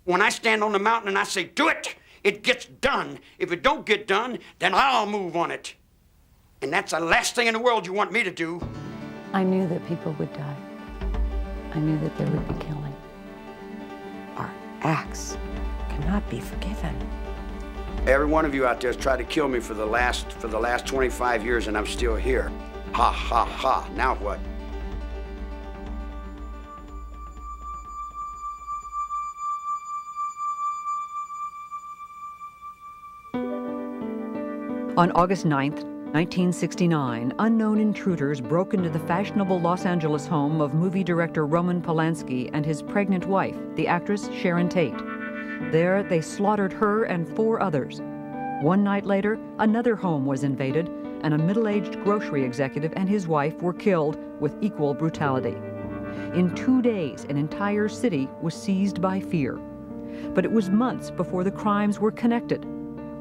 When I stand on the mountain and I say, do it, it gets done. If it don't get done, then I'll move on it. And that's the last thing in the world you want me to do. I knew that people would die. I knew that there would be killing. Our acts cannot be forgiven. Every one of you out there has tried to kill me for the last 25 years, and I'm still here. Ha, ha, ha. Now what? On August 9th, 1969, unknown intruders broke into the fashionable Los Angeles home of movie director Roman Polanski and his pregnant wife, the actress Sharon Tate. There, they slaughtered her and 4 others. One night later, another home was invaded, and a middle-aged grocery executive and his wife were killed with equal brutality. In 2 days, an entire city was seized by fear. But it was months before the crimes were connected.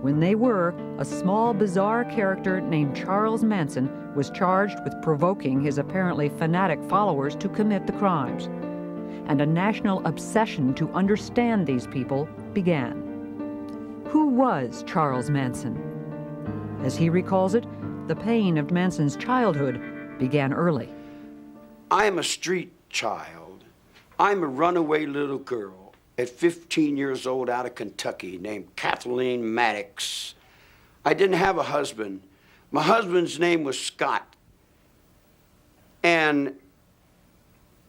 When they were, a small, bizarre character named Charles Manson was charged with provoking his apparently fanatic followers to commit the crimes. And a national obsession to understand these people began. Who was Charles Manson? As he recalls it, the pain of Manson's childhood began early. I am a street child. I'm a runaway little girl at 15 years old out of Kentucky named Kathleen Maddox. I didn't have a husband. My husband's name was Scott. And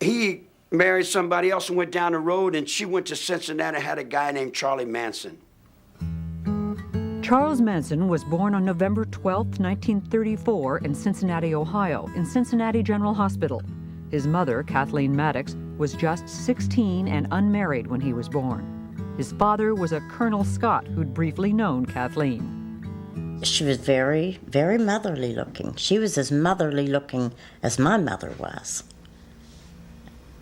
he married somebody else and went down the road, and she went to Cincinnati and had a guy named Charlie Manson. Charles Manson was born on November 12, 1934 in Cincinnati, Ohio, in Cincinnati General Hospital. His mother, Kathleen Maddox, was just 16 and unmarried when he was born. His father was a Colonel Scott who'd briefly known Kathleen. She was very, very motherly looking. She was as motherly looking as my mother was.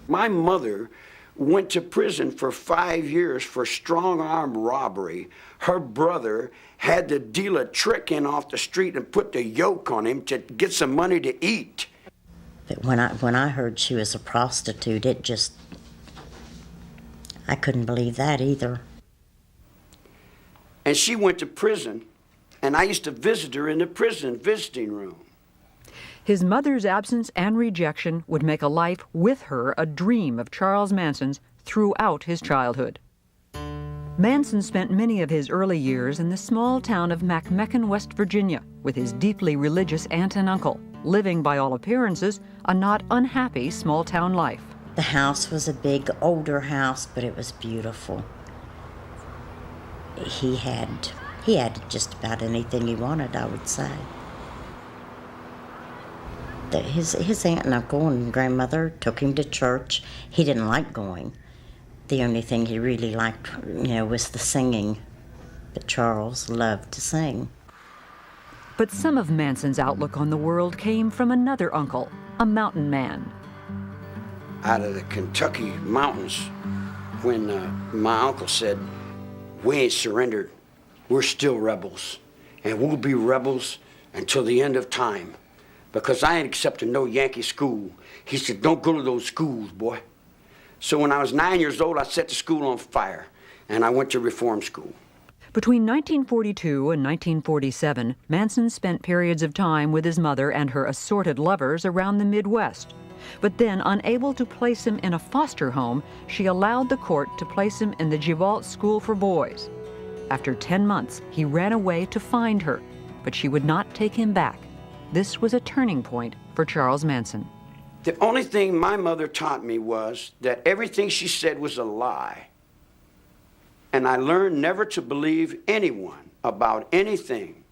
My mother went to prison for 5 years for strong-arm robbery. Her brother had to deal a trick in off the street and put the yoke on him to get some money to eat. But when I heard she was a prostitute, I couldn't believe that either. And she went to prison, and I used to visit her in the prison visiting room. His mother's absence and rejection would make a life with her a dream of Charles Manson's throughout his childhood. Manson spent many of his early years in the small town of McMecken, West Virginia, with his deeply religious aunt and uncle, living, by all appearances, a not unhappy small-town life. The house was a big, older house, but it was beautiful. He had just about anything he wanted, I would say. His aunt and uncle and grandmother took him to church. He didn't like going. The only thing he really liked, was the singing. But Charles loved to sing. But some of Manson's outlook on the world came from another uncle, a mountain man. Out of the Kentucky mountains, when my uncle said, "We ain't surrendered, we're still rebels, and we'll be rebels until the end of time, because I ain't accepting no Yankee school." He said, "Don't go to those schools, boy." So when I was 9 years old, I set the school on fire, and I went to reform school. Between 1942 and 1947, Manson spent periods of time with his mother and her assorted lovers around the Midwest. But then, unable to place him in a foster home, she allowed the court to place him in the Givalt School for Boys. After 10 months, he ran away to find her, but she would not take him back. This was a turning point for Charles Manson. The only thing my mother taught me was that everything she said was a lie. And I learned never to believe anyone about anything.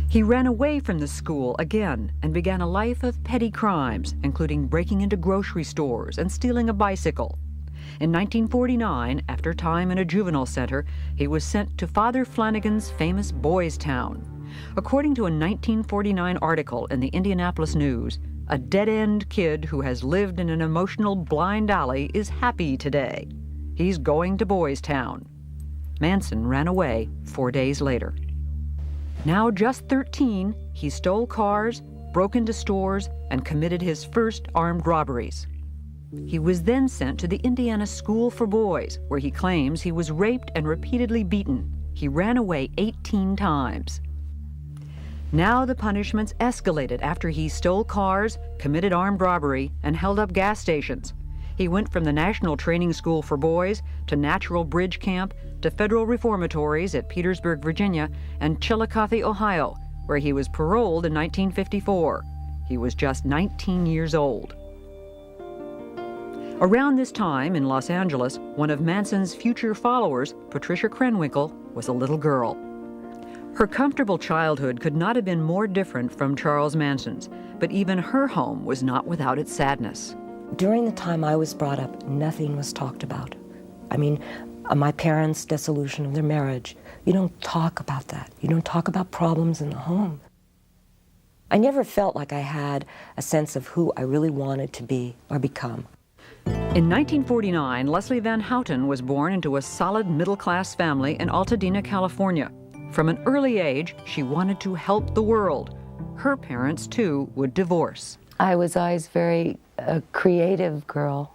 He ran away from the school again and began a life of petty crimes, including breaking into grocery stores and stealing a bicycle. In 1949, after time in a juvenile center, he was sent to Father Flanagan's famous Boys Town. According to a 1949 article in the Indianapolis News, a dead-end kid who has lived in an emotional blind alley is happy today. He's going to Boys Town. Manson ran away 4 days later. Now just 13, he stole cars, broke into stores, and committed his first armed robberies. He was then sent to the Indiana School for Boys, where he claims he was raped and repeatedly beaten. He ran away 18 times. Now the punishments escalated after he stole cars, committed armed robbery, and held up gas stations. He went from the National Training School for Boys to Natural Bridge Camp to federal reformatories at Petersburg, Virginia, and Chillicothe, Ohio, where he was paroled in 1954. He was just 19 years old. Around this time in Los Angeles, one of Manson's future followers, Patricia Krenwinkel, was a little girl. Her comfortable childhood could not have been more different from Charles Manson's, but even her home was not without its sadness. During the time I was brought up, nothing was talked about. I mean, my parents' dissolution of their marriage, you don't talk about that. You don't talk about problems in the home. I never felt like I had a sense of who I really wanted to be or become. In 1949, Leslie Van Houten was born into a solid middle-class family in Altadena, California. From an early age, she wanted to help the world. Her parents, too, would divorce. I was always very creative girl,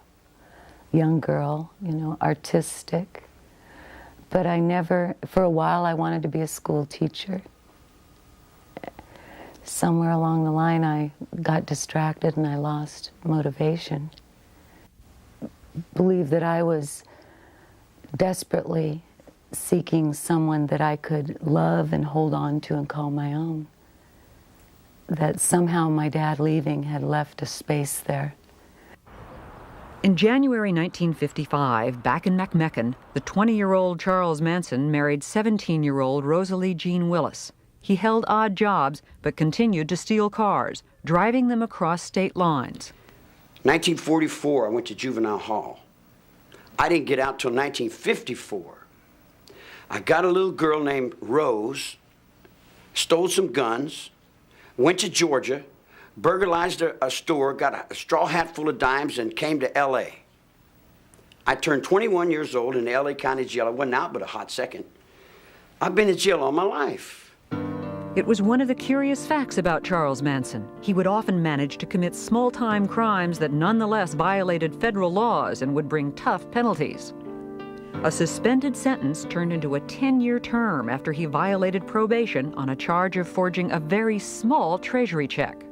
young girl, artistic. But I never, for a while, I wanted to be a school teacher. Somewhere along the line, I got distracted and I lost motivation. Believe that I was desperately seeking someone that I could love and hold on to and call my own. That somehow my dad leaving had left a space there. In January 1955, back in McMecken, the 20-year-old Charles Manson married 17-year-old Rosalie Jean Willis. He held odd jobs, but continued to steal cars, driving them across state lines. 1944, I went to juvenile hall. I didn't get out till 1954. I got a little girl named Rose, stole some guns, went to Georgia, burglarized a store, got a straw hat full of dimes, and came to L.A. I turned 21 years old in the L.A. County Jail. I wasn't out but a hot second. I've been in jail all my life. It was one of the curious facts about Charles Manson. He would often manage to commit small-time crimes that nonetheless violated federal laws and would bring tough penalties. A suspended sentence turned into a 10-year term after he violated probation on a charge of forging a very small treasury check.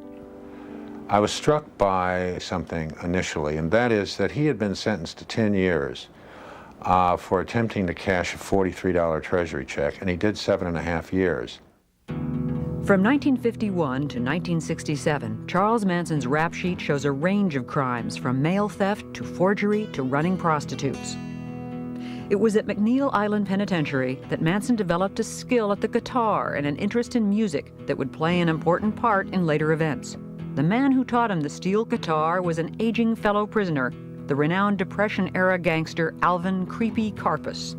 I was struck by something initially, and that is that he had been sentenced to 10 years for attempting to cash a $43 treasury check, and he did 7.5 years. From 1951 to 1967, Charles Manson's rap sheet shows a range of crimes, from mail theft to forgery to running prostitutes. It was at McNeil Island Penitentiary that Manson developed a skill at the guitar and an interest in music that would play an important part in later events. The man who taught him the steel guitar was an aging fellow prisoner, the renowned Depression-era gangster Alvin "Creepy" Karpus.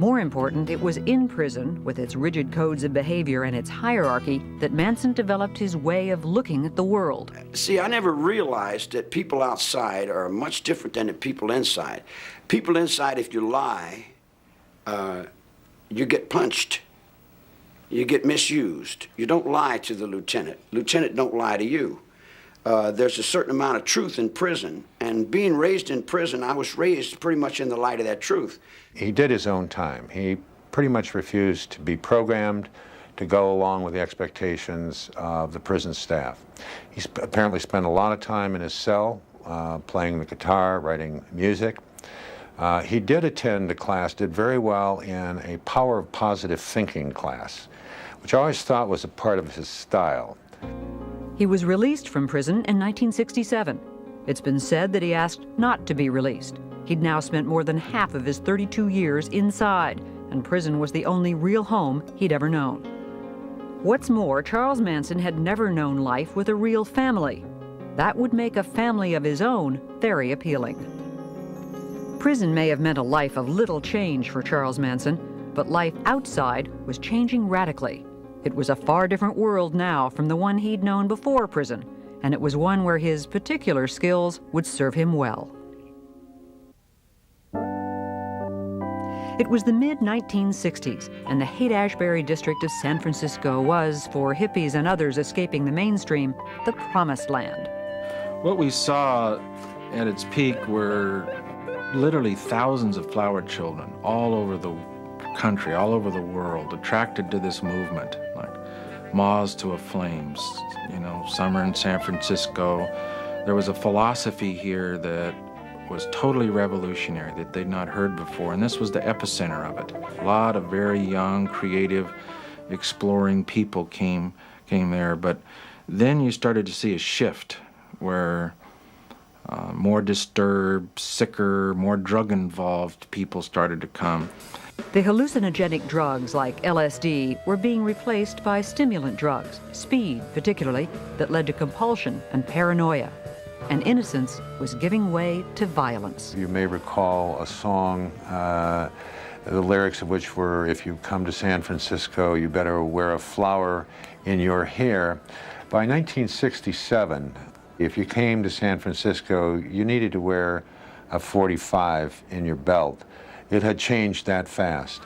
More important, it was in prison, with its rigid codes of behavior and its hierarchy, that Manson developed his way of looking at the world. See, I never realized that people outside are much different than the people inside. People inside, if you lie, you get punched. You get misused. You don't lie to the lieutenant. Lieutenant don't lie to you. There's a certain amount of truth in prison, and being raised in prison, I was raised pretty much in the light of that truth. He did his own time. He pretty much refused to be programmed to go along with the expectations of the prison staff. He apparently spent a lot of time in his cell playing the guitar, writing music. He did attend a class, did very well in a power of positive thinking class, which I always thought was a part of his style. He was released from prison in 1967. It's been said that he asked not to be released. He'd now spent more than half of his 32 years inside, and prison was the only real home he'd ever known. What's more, Charles Manson had never known life with a real family. That would make a family of his own very appealing. Prison may have meant a life of little change for Charles Manson, but life outside was changing radically. It was a far different world now from the one he'd known before prison, and it was one where his particular skills would serve him well. It was the mid-1960s, and the Haight-Ashbury district of San Francisco was, for hippies and others escaping the mainstream, the promised land. What we saw at its peak were literally thousands of flower children all over the country, all over the world, attracted to this movement, like moths to a flame, you know, summer in San Francisco. There was a philosophy here that was totally revolutionary that they'd not heard before, and this was the epicenter of it. A lot of very young, creative, exploring people came there, but then you started to see a shift where more disturbed, sicker, more drug-involved people started to come. The hallucinogenic drugs like LSD were being replaced by stimulant drugs, speed particularly, that led to compulsion and paranoia. And innocence was giving way to violence. You may recall a song, the lyrics of which were, if you come to San Francisco, you better wear a flower in your hair. By 1967, if you came to San Francisco, you needed to wear a .45 in your belt. It had changed that fast.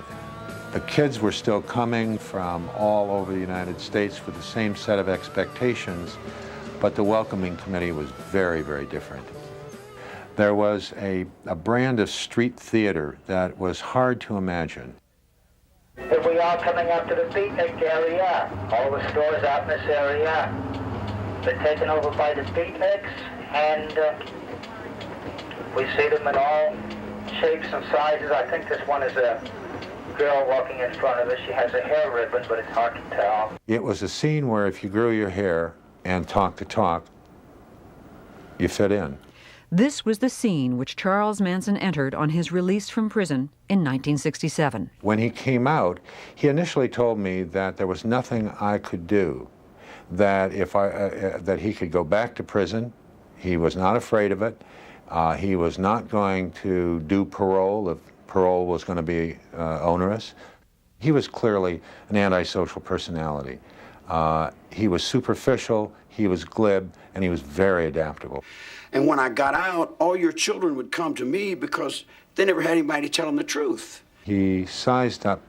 The kids were still coming from all over the United States with the same set of expectations, but the welcoming committee was very, very different. There was a brand of street theater that was hard to imagine. If we are coming up to the beatnik area, all the stores out in this area, they're taken over by the beatniks, and we see them in all shapes and sizes. I think this one is a girl walking in front of us. She has a hair ribbon, but it's hard to tell. It was a scene where if you grew your hair and talked the talk, you fit in. This was the scene which Charles Manson entered on his release from prison in 1967. When he came out, he initially told me that there was nothing I could do, that that he could go back to prison. He was not afraid of it. He was not going to do parole if parole was going to be onerous. He was clearly an antisocial personality. He was superficial, he was glib, and he was very adaptable. And when I got out, all your children would come to me because they never had anybody to tell them the truth. He sized up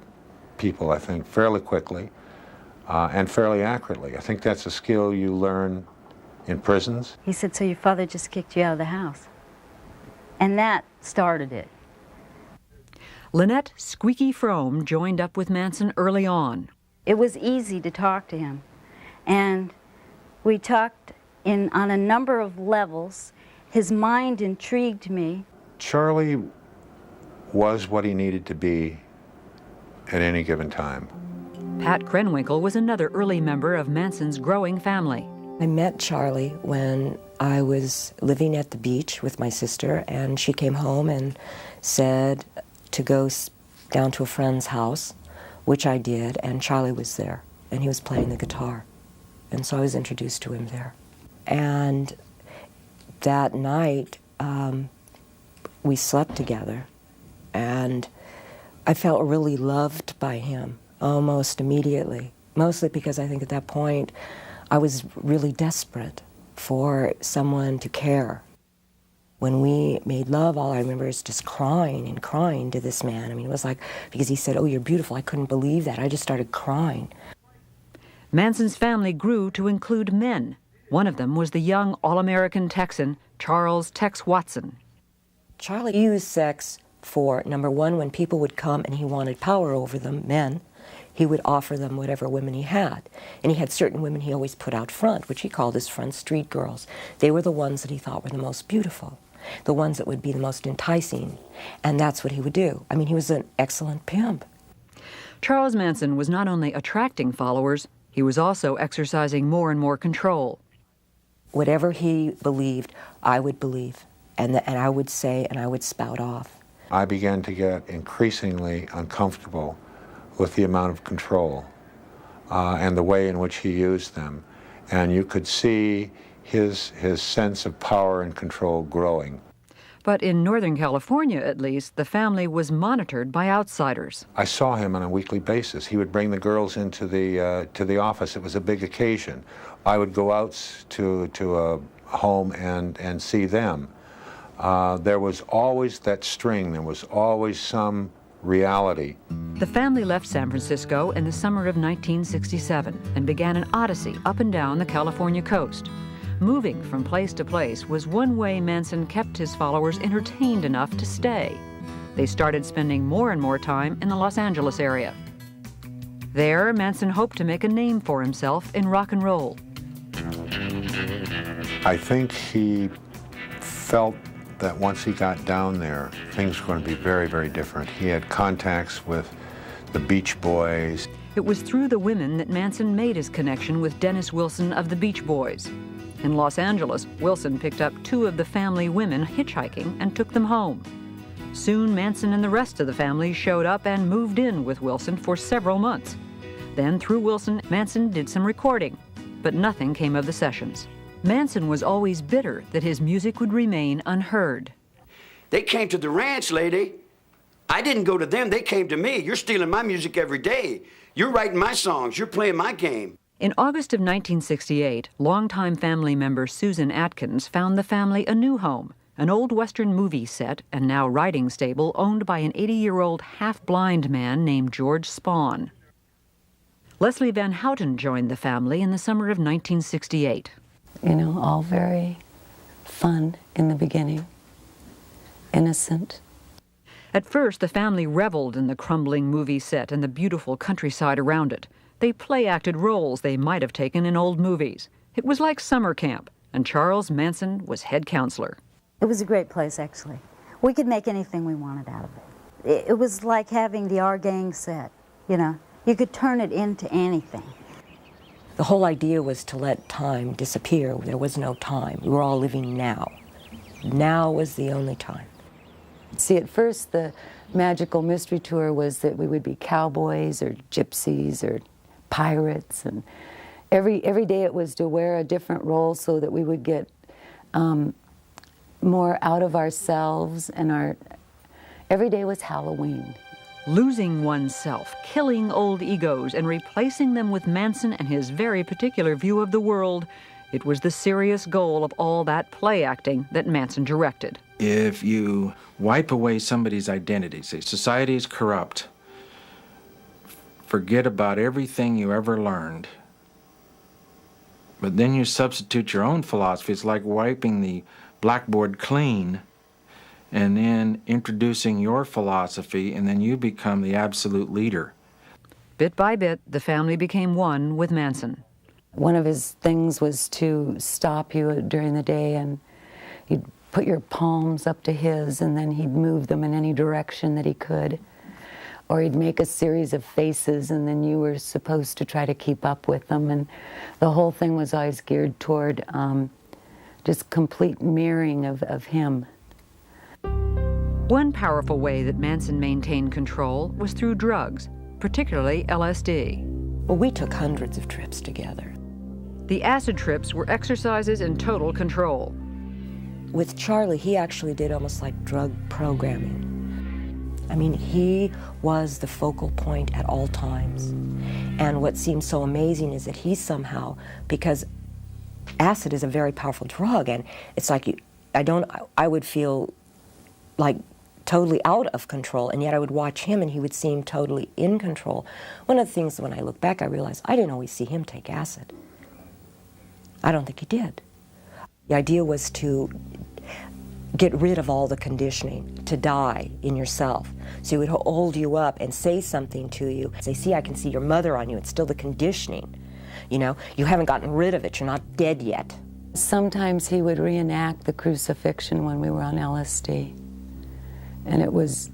people, I think, fairly quickly and fairly accurately. I think that's a skill you learn in prisons. He said, so your father just kicked you out of the house. And that started it. Lynette Squeaky Frome joined up with Manson early on. It was easy to talk to him. And we talked on a number of levels. His mind intrigued me. Charlie was what he needed to be at any given time. Pat Krenwinkel was another early member of Manson's growing family. I met Charlie when I was living at the beach with my sister, and she came home and said to go down to a friend's house, which I did, and Charlie was there, and he was playing the guitar. And so I was introduced to him there. And that night, we slept together, and I felt really loved by him almost immediately, mostly because I think at that point I was really desperate for someone to care. When we made love, all I remember is just crying and crying to this man. I mean, it was like, because he said, oh, you're beautiful. I couldn't believe that. I just started crying. Manson's family grew to include men. One of them was the young all-American Texan, Charles Tex Watson. Charlie used sex for, number one, when people would come and he wanted power over them, men, he would offer them whatever women he had. And he had certain women he always put out front, which he called his front street girls. They were the ones that he thought were the most beautiful, the ones that would be the most enticing. And that's what he would do. I mean, he was an excellent pimp. Charles Manson was not only attracting followers, he was also exercising more and more control. Whatever he believed, I would believe. And I would say, and I would spout off. I began to get increasingly uncomfortable with the amount of control and the way in which he used them. And you could see his sense of power and control growing. But in Northern California, at least, the family was monitored by outsiders. I saw him on a weekly basis. He would bring the girls into the office. It was a big occasion. I would go out to a home and see them. There was always that string. There was always some reality. The family left San Francisco in the summer of 1967 and began an odyssey up and down the California coast. Moving from place to place was one way Manson kept his followers entertained enough to stay. They started spending more and more time in the Los Angeles area. There, Manson hoped to make a name for himself in rock and roll. I think he felt that once he got down there, things were going to be very, very different. He had contacts with the Beach Boys. It was through the women that Manson made his connection with Dennis Wilson of the Beach Boys. In Los Angeles, Wilson picked up 2 of the family women hitchhiking and took them home. Soon, Manson and the rest of the family showed up and moved in with Wilson for several months. Then, through Wilson, Manson did some recording, but nothing came of the sessions. Manson was always bitter that his music would remain unheard. They came to the ranch, lady. I didn't go to them, they came to me. You're stealing my music every day. You're writing my songs, you're playing my game. In August of 1968, longtime family member Susan Atkins found the family a new home, an old Western movie set and now writing stable owned by an 80-year-old half-blind man named George Spahn. Leslie Van Houten joined the family in the summer of 1968. You know, all very fun in the beginning, innocent. At first, the family reveled in the crumbling movie set and the beautiful countryside around it. They play-acted roles they might have taken in old movies. It was like summer camp, and Charles Manson was head counselor. It was a great place, actually. We could make anything we wanted out of it. It was like having the Our Gang set, you know. You could turn it into anything. The whole idea was to let time disappear. There was no time. We were all living now. Now was the only time. See, at first, the magical mystery tour was that we would be cowboys or gypsies or pirates, and every day it was to wear a different role so that we would get more out of ourselves, and every day was Halloween. Losing oneself, killing old egos, and replacing them with Manson and his very particular view of the world, it was the serious goal of all that play acting that Manson directed. If you wipe away somebody's identity, say society is corrupt, forget about everything you ever learned, but then you substitute your own philosophy, it's like wiping the blackboard clean and then introducing your philosophy, and then you become the absolute leader. Bit by bit, the family became one with Manson. One of his things was to stop you during the day, and he'd put your palms up to his, and then he'd move them in any direction that he could. Or he'd make a series of faces, and then you were supposed to try to keep up with them. And the whole thing was always geared toward just complete mirroring of him. One powerful way that Manson maintained control was through drugs, particularly LSD. Well, we took hundreds of trips together. The acid trips were exercises in total control. With Charlie, he actually did almost like drug programming. I mean, he was the focal point at all times. And what seems so amazing is that he somehow, because acid is a very powerful drug, and it's like I would feel like totally out of control, and yet I would watch him and he would seem totally in control. One of the things, when I look back, I realize I didn't always see him take acid. I don't think he did. The idea was to get rid of all the conditioning, to die in yourself. So he would hold you up and say something to you. Say, see, I can see your mother on you. It's still the conditioning. You know, you haven't gotten rid of it. You're not dead yet. Sometimes he would reenact the crucifixion when we were on LSD. And it was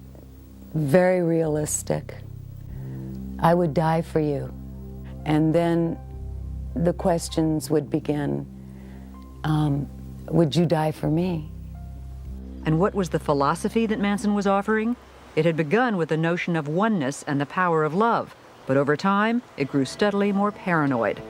very realistic. I would die for you. And then the questions would begin, would you die for me? And what was the philosophy that Manson was offering? It had begun with the notion of oneness and the power of love, but over time, it grew steadily more paranoid.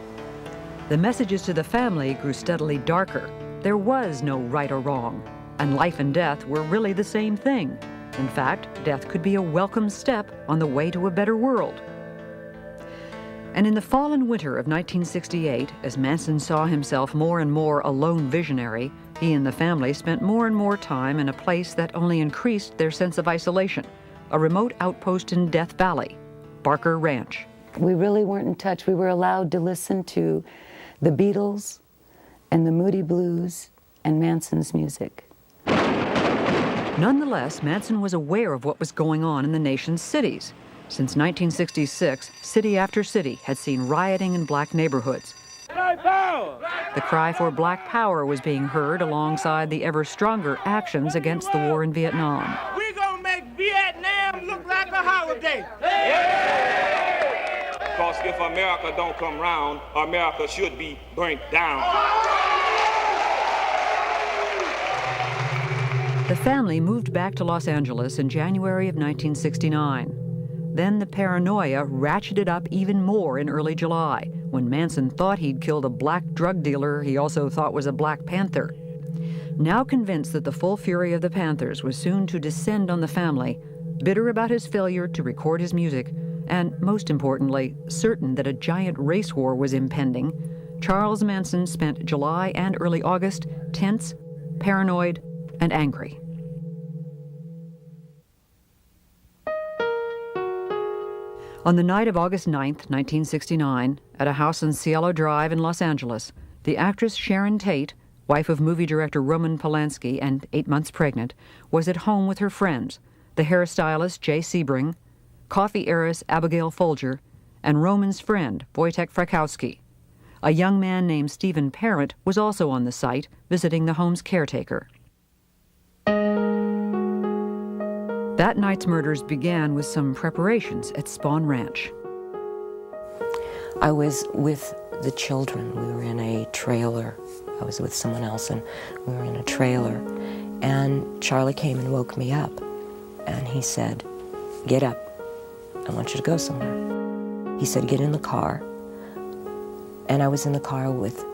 The messages to the family grew steadily darker. There was no right or wrong, and life and death were really the same thing. In fact, death could be a welcome step on the way to a better world. And in the fall and winter of 1968, as Manson saw himself more and more a lone visionary, he and the family spent more and more time in a place that only increased their sense of isolation, a remote outpost in Death Valley, Barker Ranch. We really weren't in touch. We were allowed to listen to the Beatles and the Moody Blues and Manson's music. Nonetheless, Manson was aware of what was going on in the nation's cities. Since 1966, city after city had seen rioting in black neighborhoods. Black power! The cry for black power was being heard alongside the ever stronger actions against the war in Vietnam. We're gonna make Vietnam look like a holiday. Because if America don't come round, America should be burnt down. The family moved back to Los Angeles in January of 1969. Then the paranoia ratcheted up even more in early July, when Manson thought he'd killed a black drug dealer he also thought was a Black Panther. Now convinced that the full fury of the Panthers was soon to descend on the family, bitter about his failure to record his music, and most importantly, certain that a giant race war was impending, Charles Manson spent July and early August tense, paranoid, and angry. On the night of August 9th, 1969, at a house on Cielo Drive in Los Angeles, the actress Sharon Tate, wife of movie director Roman Polanski and 8 months pregnant, was at home with her friends, the hairstylist Jay Sebring, coffee heiress Abigail Folger, and Roman's friend Wojtek Frykowski. A young man named Stephen Parent was also on the site, visiting the home's caretaker. That night's murders began with some preparations at Spawn Ranch. I was with the children. We were in a trailer. I was with someone else, and we were in a trailer. And Charlie came and woke me up. And he said, "Get up. I want you to go somewhere." He said, "Get in the car." And I was in the car with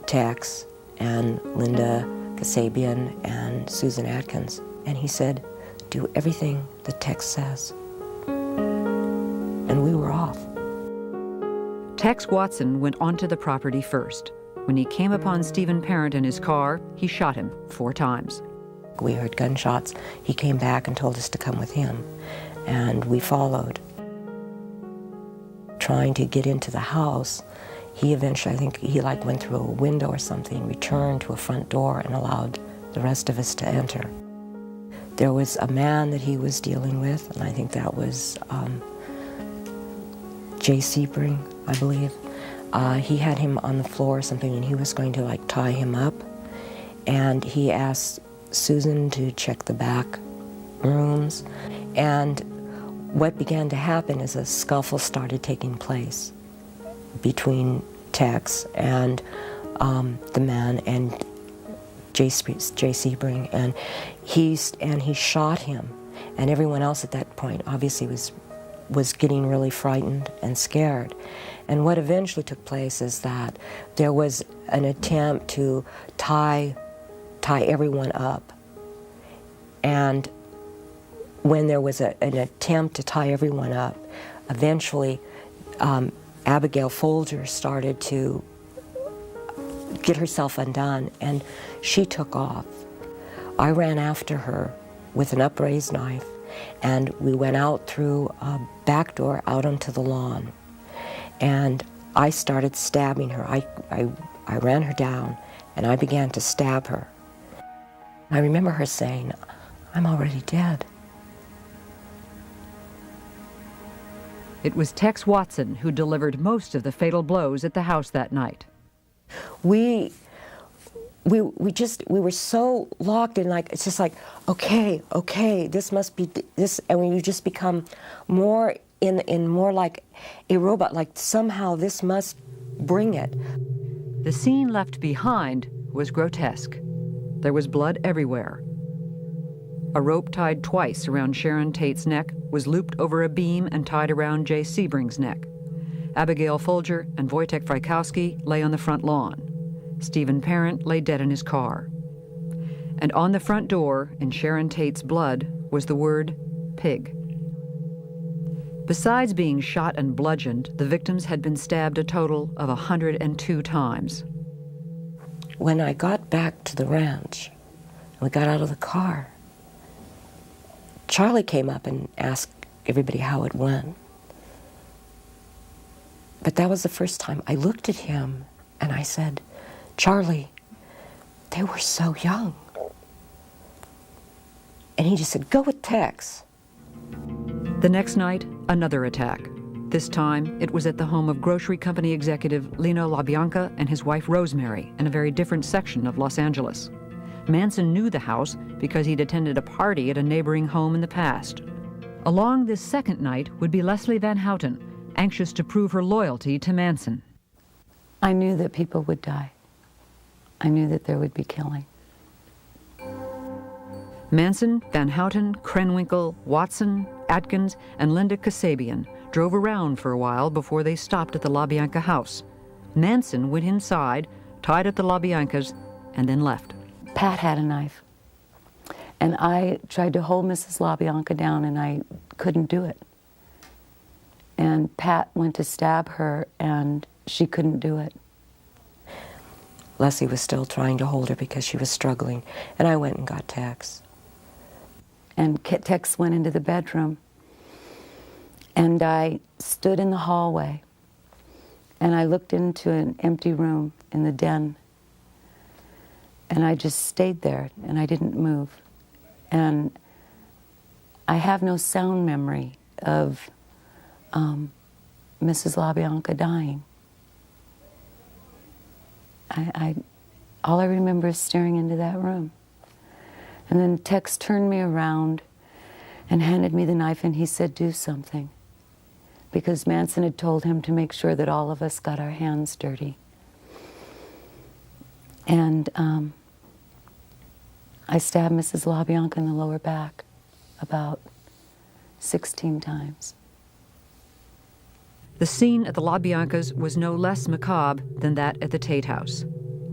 Tex and Linda Kasabian and Susan Atkins. And he said, "Do everything that Tex says." And we were off. Tex Watson went onto the property first. When he came upon Stephen Parent in his car, he shot him 4 times. We heard gunshots. He came back and told us to come with him, and we followed. Trying to get into the house, he eventually, I think he went through a window or something, returned to a front door and allowed the rest of us to enter. There was a man that he was dealing with, and I think that was Jay Sebring, I believe. He had him on the floor or something, and he was going to tie him up. And he asked Susan to check the back rooms. And what began to happen is a scuffle started taking place between Tex and the man and Jay Sebring, and he shot him, and everyone else at that point obviously was getting really frightened and scared. And what eventually took place is that there was an attempt to tie everyone up, and when there was an attempt to tie everyone up, eventually Abigail Folger started to get herself undone, and she took off. I ran after her with an upraised knife, and we went out through a back door out onto the lawn. And I started stabbing her. I ran her down, and I began to stab her. I remember her saying, "I'm already dead." It was Tex Watson who delivered most of the fatal blows at the house that night. We were so locked in, it's just okay, this must be this, and when you just become more in more like a robot, somehow this must bring it. The scene left behind was grotesque. There was blood everywhere. A rope tied twice around Sharon Tate's neck was looped over a beam and tied around Jay Sebring's neck. Abigail Folger and Wojtek Frykowski lay on the front lawn. Stephen Parent lay dead in his car. And on the front door, in Sharon Tate's blood, was the word pig. Besides being shot and bludgeoned, the victims had been stabbed a total of 102 times. When I got back to the ranch, we got out of the car, Charlie came up and asked everybody how it went. But that was the first time I looked at him and I said, "Charlie, they were so young. And he just said, go with Tex. The next night, another attack. This time, it was at the home of grocery company executive Lino LaBianca and his wife Rosemary in a very different section of Los Angeles. Manson knew the house because he'd attended a party at a neighboring home in the past. Along this second night would be Leslie Van Houten, anxious to prove her loyalty to Manson. I knew that people would die. I knew that there would be killing. Manson, Van Houten, Krenwinkel, Watson, Atkins, and Linda Kasabian drove around for a while before they stopped at the LaBianca house. Manson went inside, tied at the LaBiancas, and then left. Pat had a knife, and I tried to hold Mrs. LaBianca down, and I couldn't do it. And Pat went to stab her, and she couldn't do it. Leslie was still trying to hold her because she was struggling, and I went and got Tex. And Tex went into the bedroom, and I stood in the hallway, and I looked into an empty room in the den, and I just stayed there, and I didn't move. And I have no sound memory of Mrs. LaBianca dying. All I remember is staring into that room. And then Tex turned me around and handed me the knife, and he said, do something. Because Manson had told him to make sure that all of us got our hands dirty. And I stabbed Mrs. LaBianca in the lower back about 16 times. The scene at the LaBiancas was no less macabre than that at the Tate house.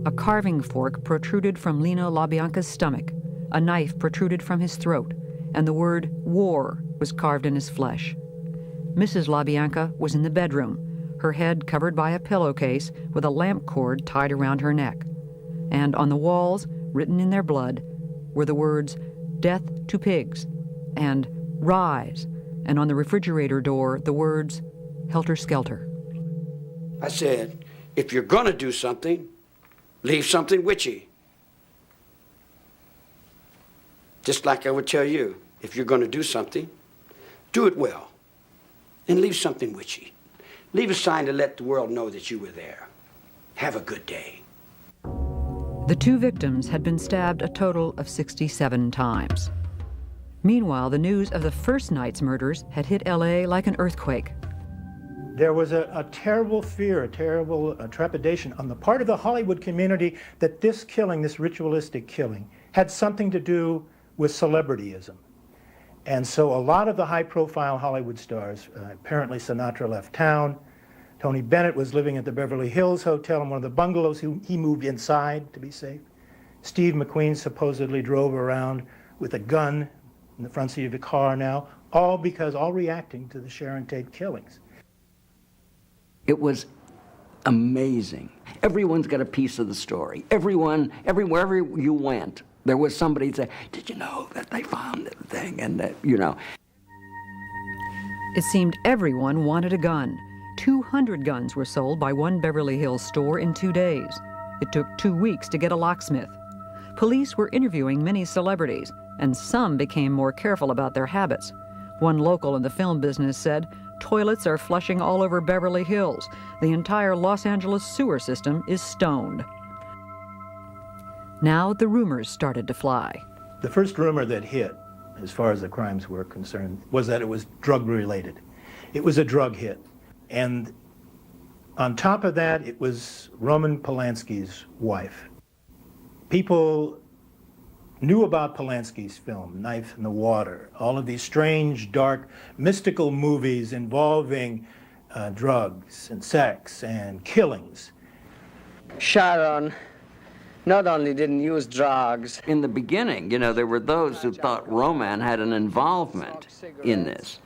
A carving fork protruded from Lino LaBianca's stomach, a knife protruded from his throat, and the word war was carved in his flesh. Mrs. LaBianca was in the bedroom, her head covered by a pillowcase with a lamp cord tied around her neck. And on the walls, written in their blood, were the words, "Death to pigs," and "Rise," and on the refrigerator door, the words, "Helter Skelter." I said, if you're gonna do something, leave something with you. Just like I would tell you, if you're gonna do something, do it well, and leave something with you. Leave a sign to let the world know that you were there. Have a good day. The two victims had been stabbed a total of 67 times. Meanwhile, the news of the first night's murders had hit LA like an earthquake. There was a terrible fear, a terrible trepidation on the part of the Hollywood community that this killing, this ritualistic killing, had something to do with celebrityism. And so a lot of the high-profile Hollywood stars, apparently Sinatra left town. Tony Bennett was living at the Beverly Hills Hotel in one of the bungalows. He moved inside to be safe. Steve McQueen supposedly drove around with a gun in the front seat of a car now, all reacting to the Sharon Tate killings. It was amazing. Everyone's got a piece of the story. Wherever you went, there was somebody say, did you know that they found the thing? And that, you know. It seemed everyone wanted a gun. 200 guns were sold by one Beverly Hills store in 2 days. It took 2 weeks to get a locksmith. Police were interviewing many celebrities, and some became more careful about their habits. One local in the film business said, toilets are flushing all over Beverly Hills. The entire Los Angeles sewer system is stoned. Now the rumors started to fly. The first rumor that hit, as far as the crimes were concerned, was that it was drug-related. It was a drug hit. And on top of that, it was Roman Polanski's wife. People knew about Polanski's film, Knife in the Water, all of these strange, dark, mystical movies involving drugs and sex and killings. Sharon not only didn't use drugs. In the beginning, you know, there were those who thought Roman had an involvement in this.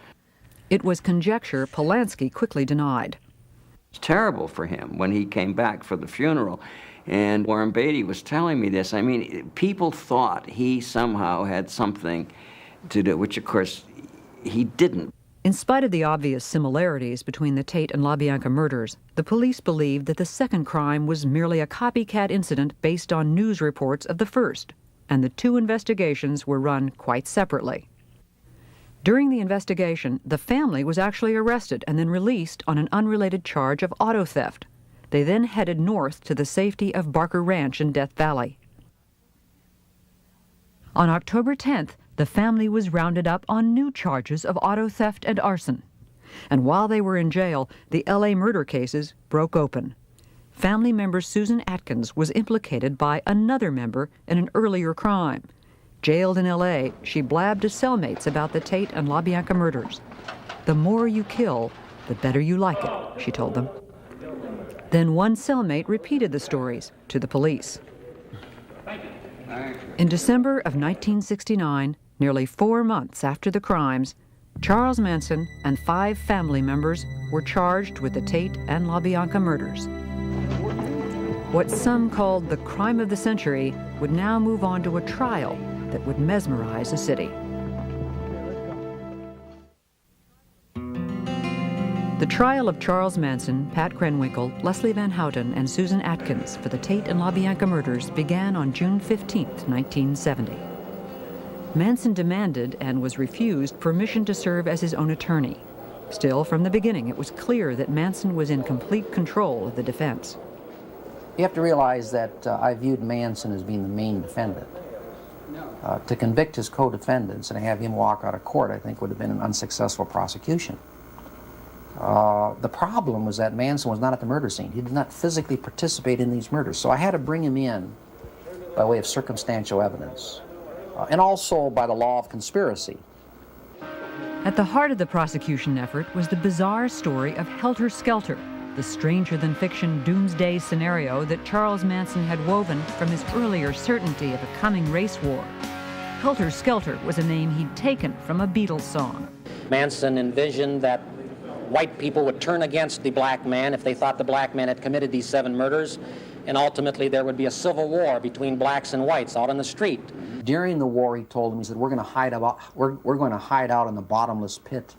It was conjecture Polanski quickly denied. It's terrible for him when he came back for the funeral. And Warren Beatty was telling me this. I mean, people thought he somehow had something to do, which of course he didn't. In spite of the obvious similarities between the Tate and LaBianca murders, the police believed that the second crime was merely a copycat incident based on news reports of the first, and the two investigations were run quite separately. During the investigation, the family was actually arrested and then released on an unrelated charge of auto theft. They then headed north to the safety of Barker Ranch in Death Valley. On October 10th, the family was rounded up on new charges of auto theft and arson. And while they were in jail, the L.A. murder cases broke open. Family member Susan Atkins was implicated by another member in an earlier crime. Jailed in L.A., she blabbed to cellmates about the Tate and LaBianca murders. "The more you kill, the better you like it," she told them. Then one cellmate repeated the stories to the police. In December of 1969, nearly 4 months after the crimes, Charles Manson and 5 family members were charged with the Tate and LaBianca murders. What some called the crime of the century would now move on to a trial that would mesmerize the city. The trial of Charles Manson, Pat Krenwinkel, Leslie Van Houten, and Susan Atkins for the Tate and LaBianca murders began on June 15, 1970. Manson demanded and was refused permission to serve as his own attorney. Still, from the beginning, it was clear that Manson was in complete control of the defense. You have to realize that I viewed Manson as being the main defendant. To convict his co-defendants and have him walk out of court, I think, would have been an unsuccessful prosecution. The problem was that Manson was not at the murder scene. He did not physically participate in these murders, so I had to bring him in by way of circumstantial evidence, and also by the law of conspiracy. At the heart of the prosecution effort was the bizarre story of Helter Skelter, the stranger-than-fiction doomsday scenario that Charles Manson had woven from his earlier certainty of a coming race war. Helter Skelter was a name he'd taken from a Beatles song. Manson envisioned that white people would turn against the black man if they thought the black man had committed these 7 murders, and ultimately there would be a civil war between blacks and whites out on the street. During the war, he told them, he said, we're going to hide out in the bottomless pit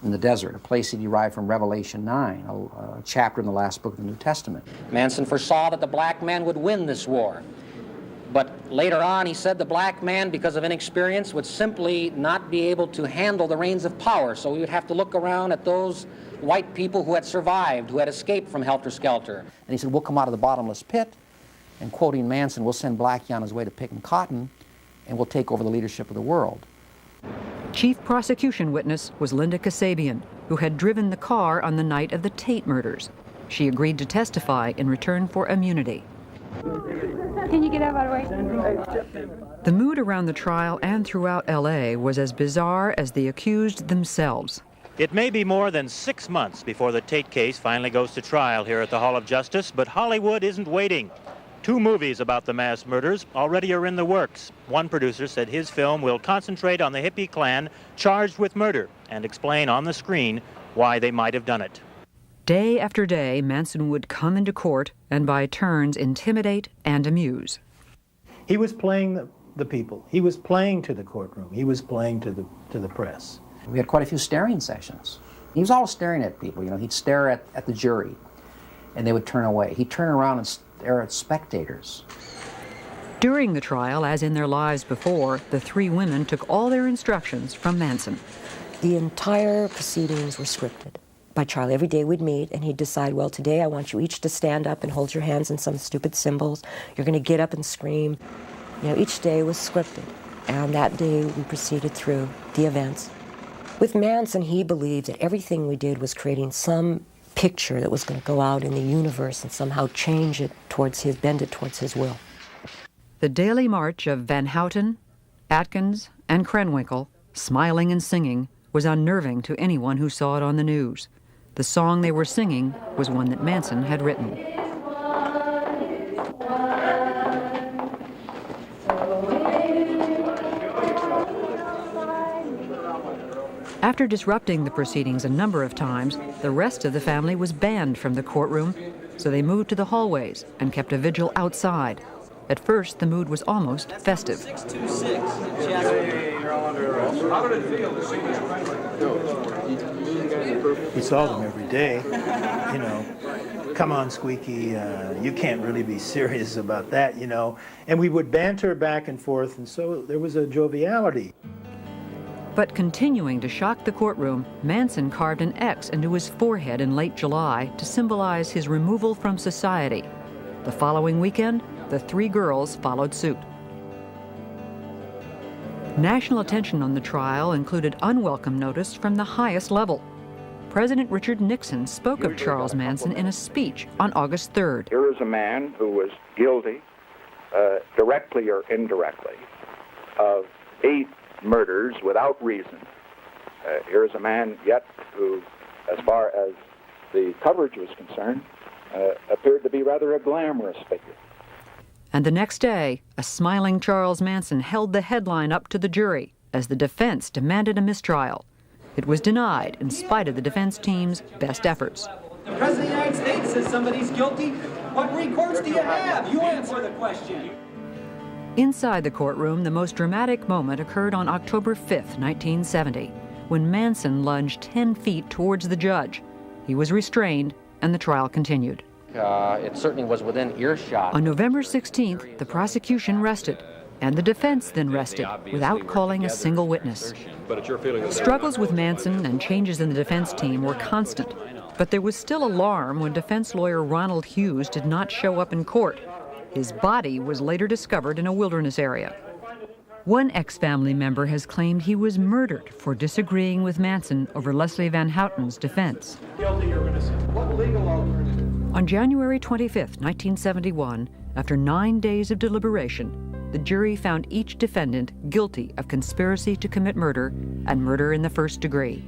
in the desert, a place he derived from Revelation 9, a chapter in the last book of the New Testament. Manson foresaw that the black man would win this war. But later on, he said the black man, because of inexperience, would simply not be able to handle the reins of power. So we would have to look around at those white people who had survived, who had escaped from Helter Skelter. And he said, we'll come out of the bottomless pit, and quoting Manson, we'll send Blackie on his way to picking cotton, and we'll take over the leadership of the world. Chief prosecution witness was Linda Kasabian, who had driven the car on the night of the Tate murders. She agreed to testify in return for immunity. Can you get out of the way? The mood around the trial and throughout L.A. was as bizarre as the accused themselves. It may be more than 6 months before the Tate case finally goes to trial here at the Hall of Justice, but Hollywood isn't waiting. 2 movies about the mass murders already are in the works. One producer said his film will concentrate on the hippie clan charged with murder and explain on the screen why they might have done it. Day after day, Manson would come into court and by turns intimidate and amuse. He was playing the people. He was playing to the courtroom. He was playing to the press. We had quite a few staring sessions. He was always staring at people. You know, he'd stare at the jury, and they would turn away. He'd turn around and stare at spectators. During the trial, as in their lives before, the 3 women took all their instructions from Manson. The entire proceedings were scripted by Charlie. Every day we'd meet, and he'd decide, well, today I want you each to stand up and hold your hands in some stupid symbols. You're going to get up and scream. You know, each day was scripted, and that day we proceeded through the events. With Manson, he believed that everything we did was creating some picture that was going to go out in the universe and somehow change it towards his, bend it towards his will. The daily march of Van Houten, Atkins, and Krenwinkel, smiling and singing, was unnerving to anyone who saw it on the news. The song they were singing was one that Manson had written. After disrupting the proceedings a number of times, the rest of the family was banned from the courtroom, so they moved to the hallways and kept a vigil outside. At first, the mood was almost festive. 626. How did it feel to see this? We saw them every day. You know, come on, Squeaky, you can't really be serious about that, you know. And we would banter back and forth, and so there was a joviality. But continuing to shock the courtroom, Manson carved an X into his forehead in late July to symbolize his removal from society. The following weekend, the 3 girls followed suit. National attention on the trial included unwelcome notice from the highest level. President Richard Nixon spoke of Charles Manson in a speech on August 3rd. Here is a man who was guilty, directly or indirectly, of 8 murders without reason. Here is a man yet who, as far as the coverage was concerned, appeared to be rather a glamorous figure. And the next day, a smiling Charles Manson held the headline up to the jury as the defense demanded a mistrial. It was denied in spite of the defense team's best efforts. The President of the United States says somebody's guilty. What recourse do you have? You answer the question. Inside the courtroom, the most dramatic moment occurred on October 5th, 1970, when Manson lunged 10 feet towards the judge. He was restrained, and the trial continued. It certainly was within earshot. On November 16th, the prosecution rested, and the defense then rested without calling a single witness. Struggles with Manson and changes in the defense team were constant, but there was still alarm when defense lawyer Ronald Hughes did not show up in court. His body was later discovered in a wilderness area. One ex-family member has claimed he was murdered for disagreeing with Manson over Leslie Van Houten's defense. Guilty or innocent? What legal alternative? On January 25th, 1971, after 9 days of deliberation, the jury found each defendant guilty of conspiracy to commit murder and murder in the first degree.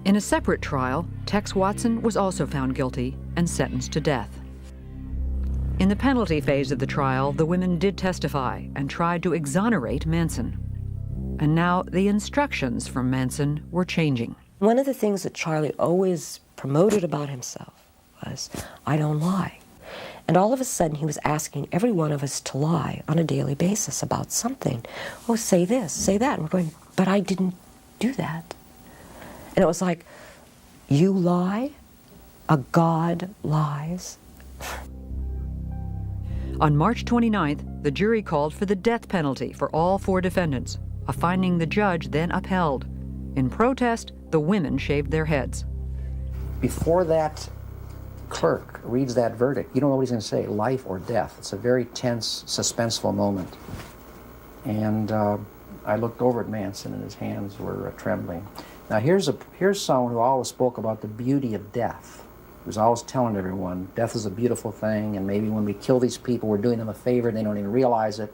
In a separate trial, Tex Watson was also found guilty and sentenced to death. In the penalty phase of the trial, the women did testify and tried to exonerate Manson. And now the instructions from Manson were changing. One of the things that Charlie always promoted about himself was, I don't lie. And all of a sudden he was asking every one of us to lie on a daily basis about something. Oh, say this, say that. And we're going, but I didn't do that. And it was like, you lie? A God lies? On March 29th, the jury called for the death penalty for all 4 defendants, a finding the judge then upheld. In protest, the women shaved their heads. Before that clerk reads that verdict, you don't know what he's going to say, life or death. It's a very tense, suspenseful moment. And I looked over at Manson, and his hands were trembling. Now here's someone who always spoke about the beauty of death. He was always telling everyone, death is a beautiful thing, and maybe when we kill these people, we're doing them a favor, and they don't even realize it.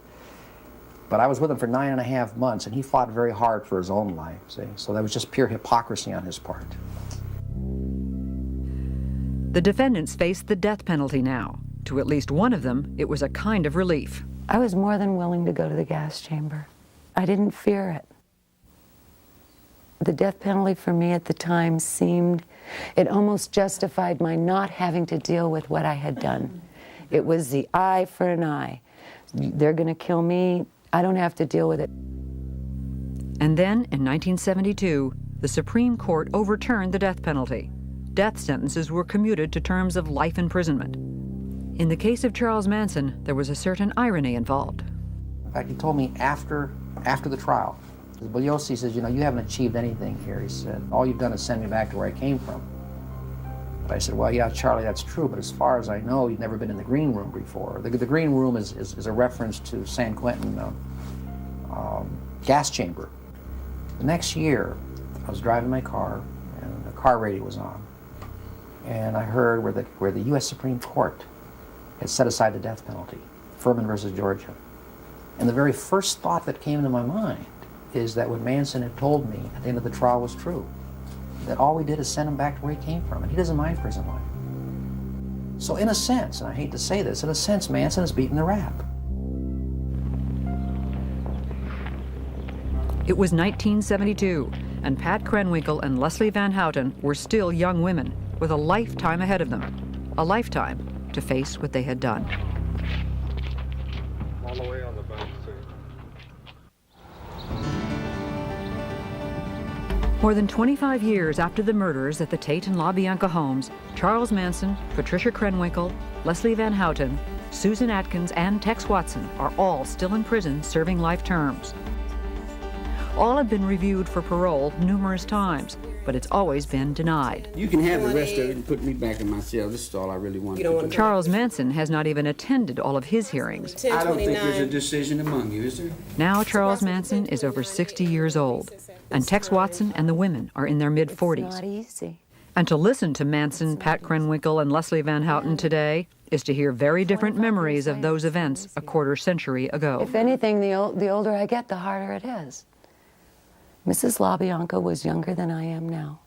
But I was with him for 9.5 months, and he fought very hard for his own life, see? So that was just pure hypocrisy on his part. The defendants faced the death penalty now. To at least one of them, it was a kind of relief. I was more than willing to go to the gas chamber. I didn't fear it. The death penalty for me at the time it almost justified my not having to deal with what I had done. It was the eye for an eye. They're going to kill me. I don't have to deal with it. And then, in 1972, the Supreme Court overturned the death penalty. Death sentences were commuted to terms of life imprisonment. In the case of Charles Manson, there was a certain irony involved. In fact, he told me after the trial, Bugliosi says, you know, you haven't achieved anything here. He said, all you've done is send me back to where I came from. But I said, well, yeah, Charlie, that's true, but as far as I know, you've never been in the green room before. The green room is a reference to San Quentin gas chamber. The next year, I was driving my car, and the car radio was on. And I heard where the U.S. Supreme Court had set aside the death penalty, Furman versus Georgia. And the very first thought that came into my mind is that what Manson had told me at the end of the trial was true. That all we did is send him back to where he came from, and he doesn't mind prison life. So in a sense, and I hate to say this, in a sense, Manson has beaten the rap. It was 1972, and Pat Krenwinkel and Leslie Van Houten were still young women with a lifetime ahead of them, a lifetime to face what they had done. All the way on the boat, too. More than 25 years after the murders at the Tate and LaBianca homes, Charles Manson, Patricia Krenwinkel, Leslie Van Houten, Susan Atkins, and Tex Watson are all still in prison serving life terms. All have been reviewed for parole numerous times, but it's always been denied. You can have the rest of it and put me back in my cell. This is all I really want to do. Charles Manson has not even attended all of his hearings. I don't think there's a decision among you, is there? Now Charles Manson is over 60 years old, and Tex Watson and the women are in their mid-40s. Not easy. And to listen to Manson, Pat Krenwinkel, and Leslie Van Houten today is to hear very different memories of those events a quarter century ago. If anything, the older I get, the harder it is. Mrs. LaBianca was younger than I am now.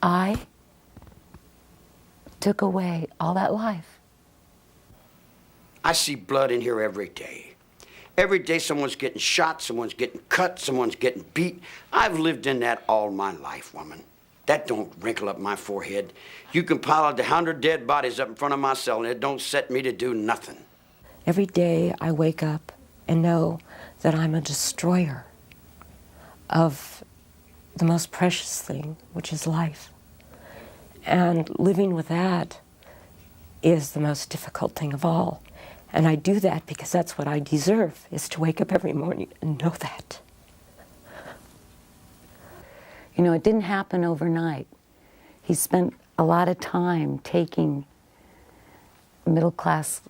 I took away all that life. I see blood in here every day. Every day someone's getting shot, someone's getting cut, someone's getting beat. I've lived in that all my life, woman. That don't wrinkle up my forehead. You can pile 100 dead bodies up in front of my cell and it don't set me to do nothing. Every day I wake up and know that I'm a destroyer of the most precious thing, which is life. And living with that is the most difficult thing of all. And I do that because that's what I deserve, is to wake up every morning and know that. You know, it didn't happen overnight. He spent a lot of time taking middle-class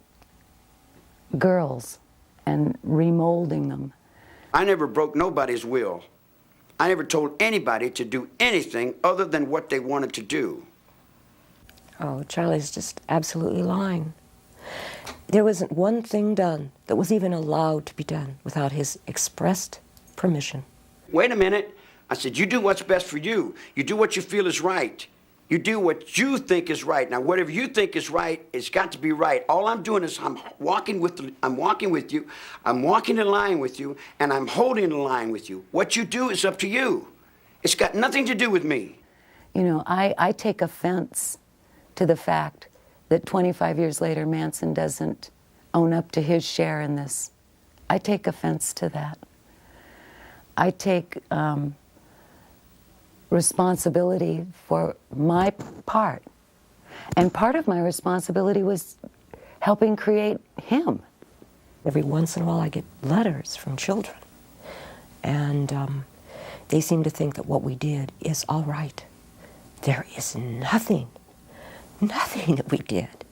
girls and remolding them. I never broke nobody's will. I never told anybody to do anything other than what they wanted to do. Oh, Charlie's just absolutely lying. There wasn't one thing done that was even allowed to be done without his expressed permission. Wait a minute. I said, you do what's best for you. You do what you feel is right. You do what you think is right. Now, whatever you think is right, it's got to be right. All I'm doing is I'm walking with you, I'm walking the line with you, and I'm holding the line with you. What you do is up to you. It's got nothing to do with me. You know, I take offense to the fact that 25 years later, Manson doesn't own up to his share in this. I take offense to that. I take responsibility for my part. And part of my responsibility was helping create him. Every once in a while I get letters from children, and they seem to think that what we did is all right. There is nothing that we did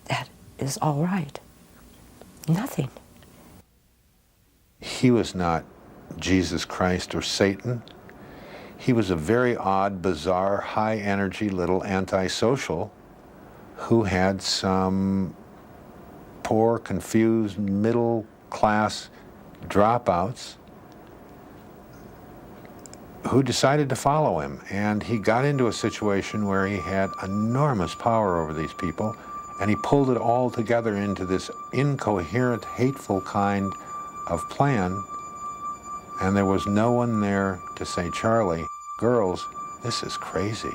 that is all right. Nothing. He was not Jesus Christ or Satan. He was a very odd, bizarre, high-energy little antisocial who had some poor, confused, middle-class dropouts who decided to follow him. And he got into a situation where he had enormous power over these people, and he pulled it all together into this incoherent, hateful kind of plan. And there was no one there to say, Charlie, girls, this is crazy.